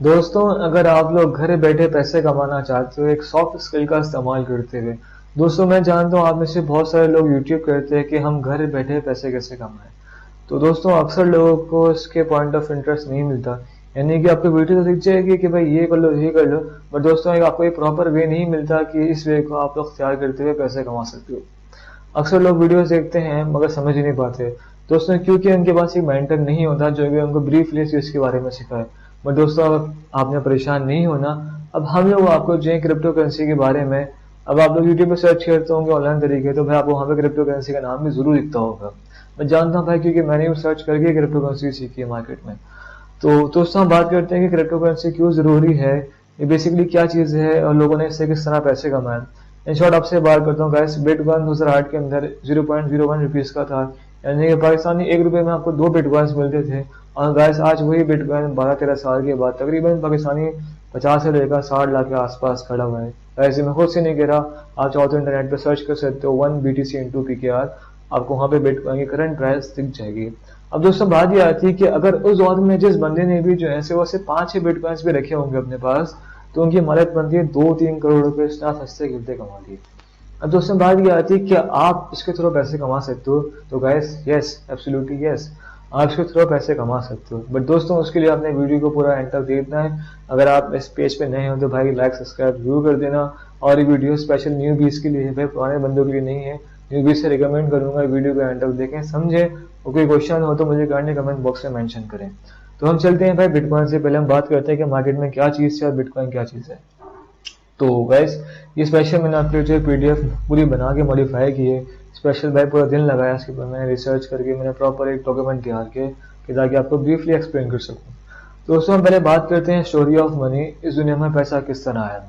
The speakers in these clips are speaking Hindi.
दोस्तों, अगर आप लोग घर बैठे पैसे कमाना चाहते हो एक सॉफ्ट स्किल का इस्तेमाल करते हुए। दोस्तों, मैं जानता हूँ आप में से बहुत सारे लोग यूट्यूब करते हैं कि हम घर बैठे पैसे कैसे कमाएं। तो दोस्तों, अक्सर लोगों को इसके पॉइंट ऑफ इंटरेस्ट नहीं मिलता। यानी कि आपको वीडियो तो दिख जाएगी कि भाई ये कर लो ये कर लो, बट दोस्तों एक आपको एक प्रॉपर वे नहीं मिलता कि इस वे को आप लोग तैयार करते हुए पैसे कमा सकते हो। अक्सर लोग वीडियोस देखते हैं मगर समझ ही नहीं पाते। दोस्तों, क्योंकि उनके पास एक मेंटर नहीं होता जो कि उनको ब्रीफली इस चीज के बारे में सिखाए। बट दोस्तों, अब आपने परेशान नहीं होना। अब हम लोग आपको जो है क्रिप्टो करेंसी के बारे में, अब आप लोग यूट्यूब पर सर्च करते होंगे ऑनलाइन तरीके, तो भाई आपको वहाँ पे क्रिप्टो करेंसी का नाम भी जरूर दिखता होगा। मैं जानता हूँ भाई, क्योंकि मैंने भी सर्च करके क्रिप्टो करेंसी सीखी है मार्केट में। तो दोस्तों, हम बात करते हैं कि क्रिप्टो करेंसी क्यों जरूरी है, ये बेसिकली क्या चीज है और लोगों ने इससे किस तरह पैसे कमाए। इन शॉर्ट आपसे बात करता हूँ गाइस। बिटकॉइन 2008 के अंदर 0.01 रुपीज का था। यानी कि पाकिस्तानी ₹1 में आपको 2 बिटकॉइंस मिलते थे। और गाइस, आज वही बिटकॉइन 12-13 साल के बाद तकरीबन पाकिस्तानी 50 से लेकर 60 लाख के आसपास खड़ा हुआ है। ऐसे मैं खुद से नहीं कह रहा, आप चाहो तो इंटरनेट पर सर्च कर सकते हो 1 BTC इंटू PKR। आपको वहाँ पे बिटकॉइन की करंट प्राइस दिख जाएगी। अब दोस्तों, बात ये आती है कि अगर उस दौर में जिस बंदे ने भी जो है वैसे 5-6 बिटकॉइंस भी रखे होंगे अपने पास, तो उनकी मदद बनती है 2-3 करोड़ रुपए इतना सस्ते गिरते कमा लिए। अब दोस्तों, बात ये आती है कि आप इसके थ्रू पैसे कमा सकते हो। तो गाइस, यस, एब्सोल्युटली यस, आप इसके थ्रू पैसे कमा सकते हो। बट दोस्तों, उसके लिए आपने वीडियो को पूरा एंड तक देखना है। अगर आप इस पेज पे नए हो तो भाई लाइक सब्सक्राइब जरूर कर देना। और ये वीडियो स्पेशल न्यू बीस के लिए है भाई, पुराने बंदों के लिए नहीं है। न्यू बीस से रिकमेंड करूंगा वीडियो को एंड तक देखें, समझे। और कोई क्वेश्चन हो तो मुझे करने कमेंट बॉक्स में मेंशन करें। तो हम चलते हैं भाई बिटकॉइन से। पहले हम बात करते हैं कि मार्केट में क्या चीज़ है और बिटकॉइन क्या चीज़ है। तो गैस, ये स्पेशल मैंने आपके लिए पीडीएफ पूरी बना के मॉडिफाई की है। स्पेशल भाई पूरा दिन लगाया इसके ऊपर, मैंने रिसर्च करके मैंने प्रॉपर एक डॉक्यूमेंट तैयार किया कि ताकि आपको ब्रीफली एक्सप्लेन कर सकूं। तो दोस्तों, हम पहले बात करते हैं स्टोरी ऑफ मनी। इस दुनिया में पैसा किस तरह आया।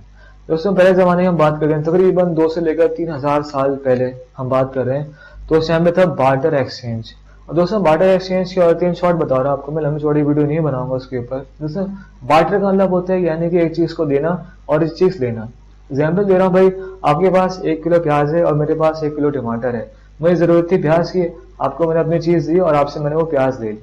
दोस्तों, पहले ज़माने में हम बात कर रहे हैं तकरीबन 2 से लेकर 3,000 साल पहले हम बात कर रहे हैं। तो उस टाइम पे था बार्टर एक्सचेंज। और दोस्तों, बार्टर एक्सचेंज क्या होती है इन शॉर्ट बता रहा हूँ आपको, मैं लंबी चौड़ी वीडियो नहीं बनाऊंगा उसके ऊपर। दोस्तों, बार्टर का मतलब होता है यानी कि एक चीज़ को देना और एक चीज़ लेना। एग्जाम्पल दे रहा हूँ भाई, आपके पास 1 किलो प्याज है और मेरे पास 1 किलो टमाटर है। मुझे ज़रूरत थी प्याज की, आपको मैंने अपनी चीज़ दी और आपसे मैंने वो प्याज ले ली।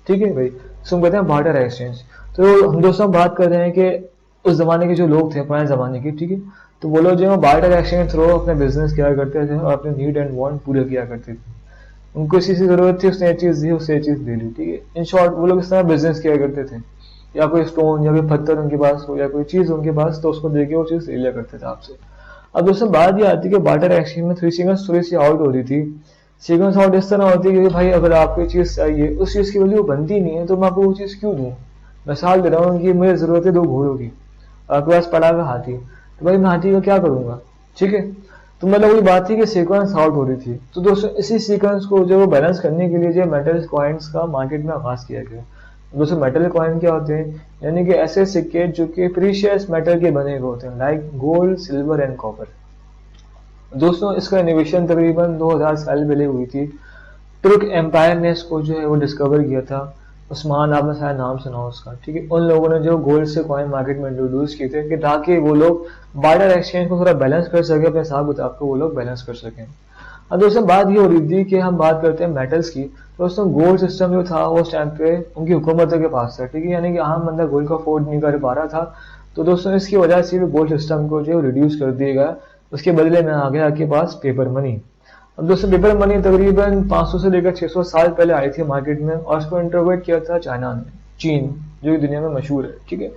ठीक है भाई, इसको कहते हैं बार्टर एक्सचेंज। तो हम दोस्तों बात कर रहे हैं कि उस जमाने के जो लोग थे पुराने जमाने के, ठीक है, तो वो लोग जो है बार्टर एक्सचेंज थ्रू अपने बिजनेस किया करते थे और अपने नीड एंड वांट पूरे किया करते थे। उनको इसी की जरूरत थी, उसने एक चीज दी, उससे एक चीज ले ली। ठीक है, इन शॉर्ट वो लोग इस तरह बिजनेस किया करते थे। या कोई स्टोन या कोई पत्थर उनके पास हो या कोई चीज उनके पास, तो उसको देके वो चीज ले लिया करते थे आपसे। अब दोस्तों, बात ये आती है कि बार्टर एक्सचेंज में थ्री सीक्वेंस थोड़ी सी आउट हो रही थी। सीक्वेंस आउट इस तरह होती है कि भाई अगर आपको चीज चाहिए, उस चीज की वैल्यू बनती नहीं है, तो मैं आपको वो चीज क्यों दूं। मिसाल दे रहा हूँ कि मुझे जरूरत है 2 घोड़ों की, आपके पास पड़ा हुआ हाथी, तो भाई मैं हाथी का क्या करूंगा। ठीक है, तो मतलब वही बात थी कि सीक्वेंस आउट हो रही थी। तो दोस्तों, इसी सीक्वेंस को जो बैलेंस करने के लिए जो मेटल कॉइन्स का मार्केट में आगाज किया गया। दोस्तों, मेटल कॉइन क्या होते हैं, यानी कि ऐसे सिक्के जो कि प्रीशियस मेटल के बने हुए होते हैं, like gold, silver and copper. दोस्तों, इसका इनोवेशन तकरीबन 2000 साल पहले हुई थी। तुर्क एम्पायर ने इसको जो है वो डिस्कवर किया था। उस्मान, आपने शायद नाम सुना हो उसका। ठीक है, उन लोगों ने जो गोल्ड से कॉइन मार्केट में इंट्रोड्यूस किए थे कि ताकि वो लोग बार्टर एक्सचेंज को थोड़ा बैलेंस कर सके, अपने हिसाब किताब को वो लोग बैलेंस कर सकें। अब दोस्तों, बात ये हो रही थी कि हम बात करते हैं मेटल्स की। दोस्तों, गोल्ड सिस्टम जो था वो उस टाइम पे उनकी हुकूमतों के पास था। ठीक है, यानी कि आम बंदा गोल्ड को अफोर्ड नहीं कर पा रहा था। तो दोस्तों, इसकी वजह से भी गोल्ड सिस्टम को जो रिड्यूस कर दिया गया। उसके बदले में आ गया आपके पास पेपर मनी। अब दोस्तों, पेपर मनी तकरीबन 500 से लेकर 600 साल पहले आई थी मार्केट में और इसको इंट्रोवेट किया था चाइना ने, चीन, जो कि दुनिया में मशहूर है। ठीक है,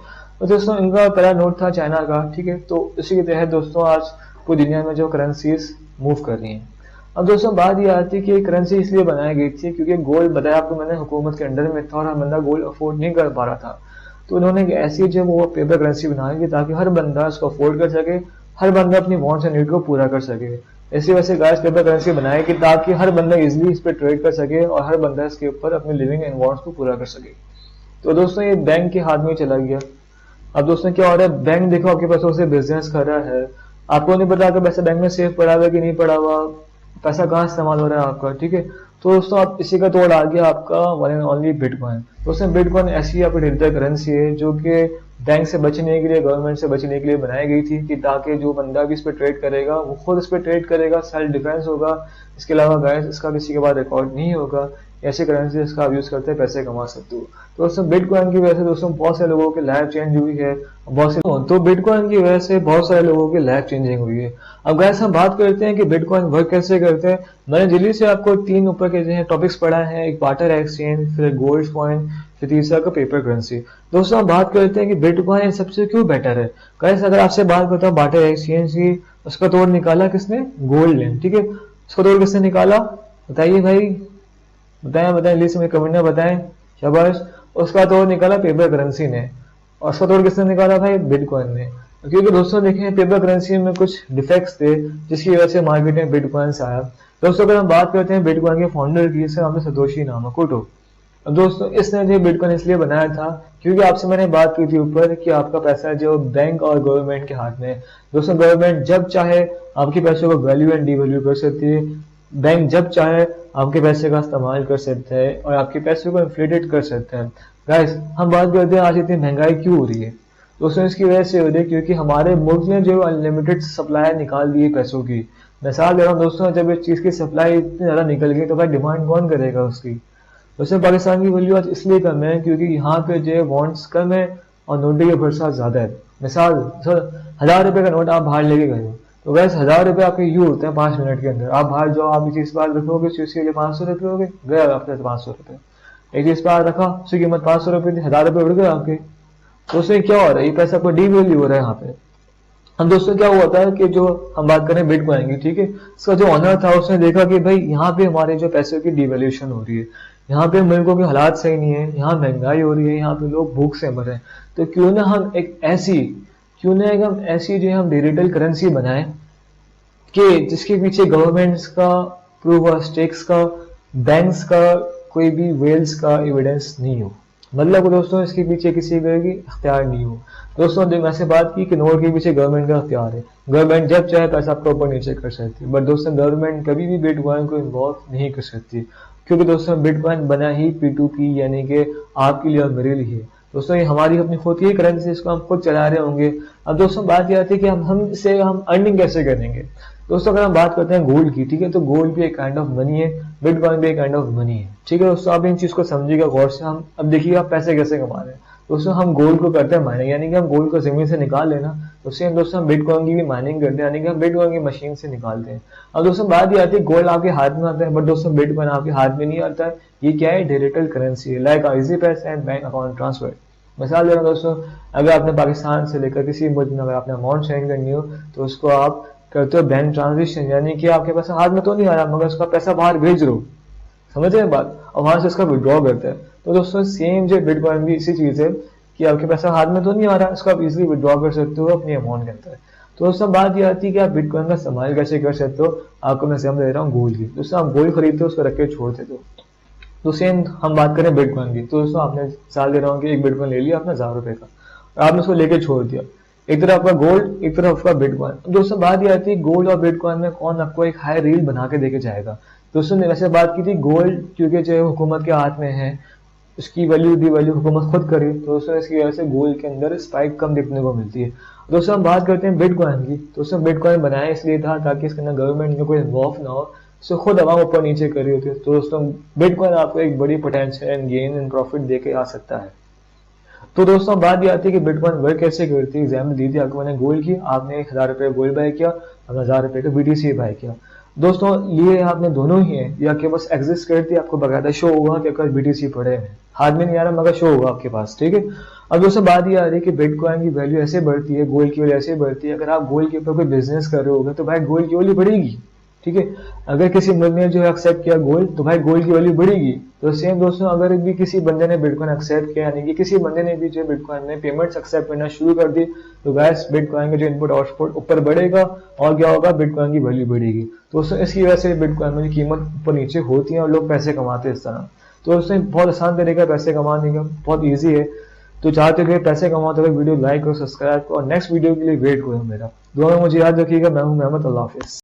तो दोस्तों इनका पहला नोट था चाइना का। ठीक है, तो इसी के तहत दोस्तों आज पूरी दुनिया में जो करेंसीज मूव कर रही हैं। अब दोस्तों, बात ये आती है कि करेंसी इसलिए बनाई गई थी क्योंकि गोल्ड, बताया आपको मैंने, हुकूमत के अंडर में था और हर बंदा गोल्ड अफोर्ड नहीं कर पा रहा था। तो उन्होंने एक ऐसी जो वो पेपर करेंसी बनाई कि ताकि हर बंदा इसको अफोर्ड कर सके, हर बंदा अपनी वांट्स एंड नीड को पूरा कर सके। इसी वजह से गाइस पेपर करेंसी बनाई कि ताकि हर बंदा इजीली इस पर ट्रेड कर सके और हर बंदा इसके ऊपर अपनी लिविंग एंड वांट्स को पूरा कर सके। तो दोस्तों, ये बैंक के हाथ में ही चला गया। अब दोस्तों, क्या हो रहा है, बैंक देखो आपके पैसों से बिजनेस कर रहा है। आपको नहीं पता कि पैसा बैंक में सेफ पड़ा हुआ कि नहीं पड़ा हुआ, पैसा कहाँ इस्तेमाल हो रहा है आपका। ठीक है, तो दोस्तों आप इसी का तोड़ आ गया आपका वन एंड ओनली बिटकॉइन। दोस्तों, बिटकॉइन ऐसी आपकी डिजिटल करेंसी है जो कि बैंक से बचने के लिए, गवर्नमेंट से बचने के लिए बनाई गई थी कि ताकि जो बंदा भी इस पर ट्रेड करेगा वो खुद इस पर ट्रेड करेगा, सेल्फ डिफेंस होगा। इसके अलावा गाइस इसका किसी के बाद रिकॉर्ड नहीं होगा। ऐसी करेंसीज का आप यूज करते हैं पैसे कमा सकते हो। तो दोस्तों बिटकॉइन की वजह से दोस्तों बहुत सारे लोगों की लाइफ चेंज हुई है, बहुत से तो बिटकॉइन की वजह से बहुत सारे लोगों की लाइफ चेंजिंग हुई है। अब गाइस हम बात करते हैं कि बिटकॉइन वर्क कैसे करते हैं। मैंने जल्दी से आपको 3 ऊपर के जो है टॉपिक्स पढ़ा है, एक बार्टर एक्सचेंज, फिर गोल्ड कॉइन, फिर तीसरा का पेपर करेंसी। दोस्तों हम बात करते हैं कि बिटकॉइन सबसे क्यों बेटर है। गाइस अगर आपसे बात करता हूँ बार्टर एक्सचेंज की, उसका तोड़ निकाला किसने? गोल्ड ने, ठीक है। उसका तोड़ किसने निकाला? बताइए भाई, बताएं बताएं, लिस्ट में कमेंट में बताएं, शाबाश। उसका तोड़ निकाला पेपर करेंसी ने, और उसका तोड़ किसने निकाला भाई? बिटकॉइन ने। क्योंकि दोस्तों देखें पेपर करेंसी में कुछ डिफेक्ट्स थे जिसकी वजह से मार्केट में बिटकॉइन से आया। दोस्तों अगर हम बात करते हैं बिटकॉइन के फाउंडर की, इसका नाम है सतोशी नाकामोटो। अब दोस्तों इसने जो बिटकॉइन इसलिए बनाया था क्योंकि आपसे मैंने बात की थी ऊपर कि आपका पैसा जो बैंक और गवर्नमेंट के हाथ में है। दोस्तों गवर्नमेंट जब चाहे आपके पैसों को वैल्यू एंड डिवैल्यू कर सकती है, बैंक जब चाहे आपके पैसे का इस्तेमाल कर सकता है और आपके पैसे को इन्फ्लेटेड कर सकता है। गाइस हम बात करते हैं आज इतनी महंगाई क्यों हो रही है। दोस्तों इसकी वजह से हो रही है क्योंकि हमारे मुल्क ने जो अनलिमिटेड सप्लाई निकाल दी है पैसों की। मिसाल दे रहा हूँ दोस्तों, जब इस चीज की सप्लाई इतनी ज्यादा निकल गई तो भाई डिमांड कौन करेगा उसकी। वैसे पाकिस्तान की वैल्यू आज इसलिए कम है क्योंकि यहाँ पे जो बॉन्ड्स कम है और नोटों की बरसात ज्यादा है। मिसाल सर 1000 रुपए का नोट आप बाहर लेके गए हो, तो वैसे 1000 रुपए आपके यूं होते हैं 5 मिनट के अंदर। आप बाहर जाओ, आप इस चीज पर रखोगे, उस चीज के लिए 500 रुपये हो गए, गए आपके 500 रुपये। एक चीज पर रखा, उसकी कीमत 500 रुपये थी, 1000 रुपये उड़ गए आपके। तो उससे क्या हो रहा है? ये पैसा को डीवैल्यू हो रहा है यहाँ पे। हम दोस्तों क्या हुआ था कि जो हम बात करें बिटकॉइन की, ठीक है, इसका जो ऑनर था उसने देखा कि भाई यहाँ पे हमारे जो पैसों की डिवैल्यूएशन हो रही है, यहाँ पे मुल्कों के हालात सही नहीं है, यहाँ महंगाई हो रही है, यहाँ पे लोग भूख से मर रहे हैं। तो क्यों ना हम ऐसी जो हम डिजिटल करेंसी बनाएं कि जिसके पीछे गवर्नमेंट्स का प्रूफ और स्टेक्स का, बैंक्स का, कोई भी वेल्स का एविडेंस नहीं हो। मतलब दोस्तों इसके पीछे किसी का भी इख्तियार नहीं हो। दोस्तों जब मैंने बात की कि नोट के पीछे गवर्नमेंट का इख्तियार है, गवर्नमेंट जब चाहे पैसा आपका ऊपर नीचे कर सकती है, बट दोस्तों गवर्नमेंट कभी भी बिटकॉइन को इन्वॉल्व नहीं कर सकती, क्योंकि दोस्तों बिटकॉइन बना ही P2P यानी कि आपके लिए और मेरे लिए है। दोस्तों ये हमारी अपनी खुद की करेंसी, इसको हम खुद चला रहे होंगे। अब दोस्तों बात ये आती है कि हम अर्निंग कैसे करेंगे। दोस्तों अगर हम बात करते हैं गोल्ड की, ठीक है, तो गोल्ड भी एक काइंड ऑफ मनी है, बिटकॉइन भी एक काइंड ऑफ मनी है, ठीक है। दोस्तों आप इन चीज को समझिएगा गौर से। हम अब देखिए आप पैसे कैसे कमा रहे हैं। दोस्तों हम गोल्ड को करते हैं माइनिंग, यानी कि हम गोल्ड को जमीन से निकाल लेना, तो सेम दोस्तों हम बिटकॉइन की भी माइनिंग करते हैं, यानी कि हम बिटकॉइन की मशीन से निकालते हैं। अब दोस्तों बात ये आती है गोल्ड आपके हाथ में आता है, बट दोस्तों बिटकॉइन आपके हाथ में नहीं आता है। ये क्या है? डिजिटल करेंसी है, लाइक इजी पैसा एंड बैंक अकाउंट ट्रांसफर। मिसाल दे रहा हूँ दोस्तों, अगर आपने पाकिस्तान से लेकर किसी मुल्क में अगर आपने अमाउंट सेंड करनी हो तो उसको आप करते हो बैंक ट्रांजेक्शन, यानी कि आपके पास हाथ में तो नहीं आ रहा मगर उसका पैसा बाहर भेज रहे हो, समझ रहे हैं बात, और वहां से उसका विड्रॉ करते हैं। तो दोस्तों सेम जो बिटकॉइन भी इसी चीज है कि आपके पैसा हाथ में तो नहीं आ रहा, उसको आप इजीली विड्रॉ कर सकते हो अपनी अमाउंट के अंदर। तो दोस्तों बात ये आती है कि आप बिटकॉइन का इस्तेमाल कैसे कर सकते हो। आपको मैं एग्जाम्पल दे रहा हूँ गोल्ड की। दोस्तों आप गोल्ड खरीदते हो, उसको रख के छोड़ देते हो। तो सेम हम बात करें बिटकॉइन की, तो दोस्तों आपने साल दे रहा हूँ कि एक बिटकॉइन ले लिया आपने 1000 रुपए का, और आपने उसको लेके छोड़ दिया। एक तरफ आपका गोल्ड, एक तरफ आपका बिटकॉइन। दोस्तों बात ये आती है गोल्ड और बिटकॉइन में कौन आपको एक हाई रील बना के देके जाएगा। दोस्तों ने वैसे बात की थी गोल्ड क्योंकि जो हुकूमत के हाथ में है, उसकी वैल्यू डी वैल्यू हुकूमत खुद करे, तो दोस्तों इसकी वजह से गोल्ड के अंदर स्पाइक कम देखने को मिलती है। दोस्तों हम बात करते हैं बिटकॉइन की। दोस्तों बिटकॉइन बनाया इसलिए था ताकि इसके अंदर गवर्नमेंट में कोई इन्वॉल्व ना हो, सो खुद आवाम ऊपर नीचे कर रही होती है। तो दोस्तों बिटकॉइन आपको एक बड़ी potential and gain and profit देके आ सकता है। तो दोस्तों बात ये आती है कि बिटकॉइन वर्क कैसे करती है। एग्जाम्पल दी थी आपको मैंने गोल्ड की, आपने 1000 रुपये गोल्ड बाय किया, आपने 1000 रुपये का BTC बाय किया। दोस्तों लिए आपने दोनों ही है, या आपके पास एग्जिस्ट करती है, आपको बकायदा शो होगा कि आपका BTC पड़े हैं, हाथ में नहीं आ रहा मगर शो होगा आपके पास, ठीक है। अब दोस्तों बात ये आ रही है कि बिटकॉइन की वैल्यू ऐसे बढ़ती है, गोल्ड की वैल्यू ऐसे बढ़ती है। अगर आप गोल्ड के ऊपर कोई बिजनेस कर रहे होगे तो भाई गोल्ड की वैल्यू बढ़ेगी, ठीक है। अगर किसी मुल्क ने जो एक्सेप्ट किया गोल्ड, तो भाई गोल्ड की वैल्यू बढ़ेगी। तो सेम दोस्तों अगर भी किसी बंदे ने बिटकॉइन एक्सेप्ट किया, यानी कि किसी बंदे ने भी जो बिटकॉइन में पेमेंट्स एक्सेप्ट करना शुरू कर दी, तो गैस बिटकॉइन का जो इनपुट आउटपुट ऊपर बढ़ेगा और क्या होगा, बिटकॉइन की वैल्यू बढ़ेगी। तो दोस्तों इसकी वजह से बिटकॉइन में कीमत ऊपर नीचे होती है और लोग पैसे कमाते हैं इस तरह। तो दोस्तों बहुत आसान तरीका है पैसे कमाने का, बहुत ईजी है। तो चाहते हो पैसे कमाते हुए वीडियो लाइक और सब्सक्राइब करो, और नेक्स्ट वीडियो के लिए वेट करो मेरा। दुआ में मुझे याद रखिएगा। मैं हूं मोहम्मद। अल्लाह हाफिज।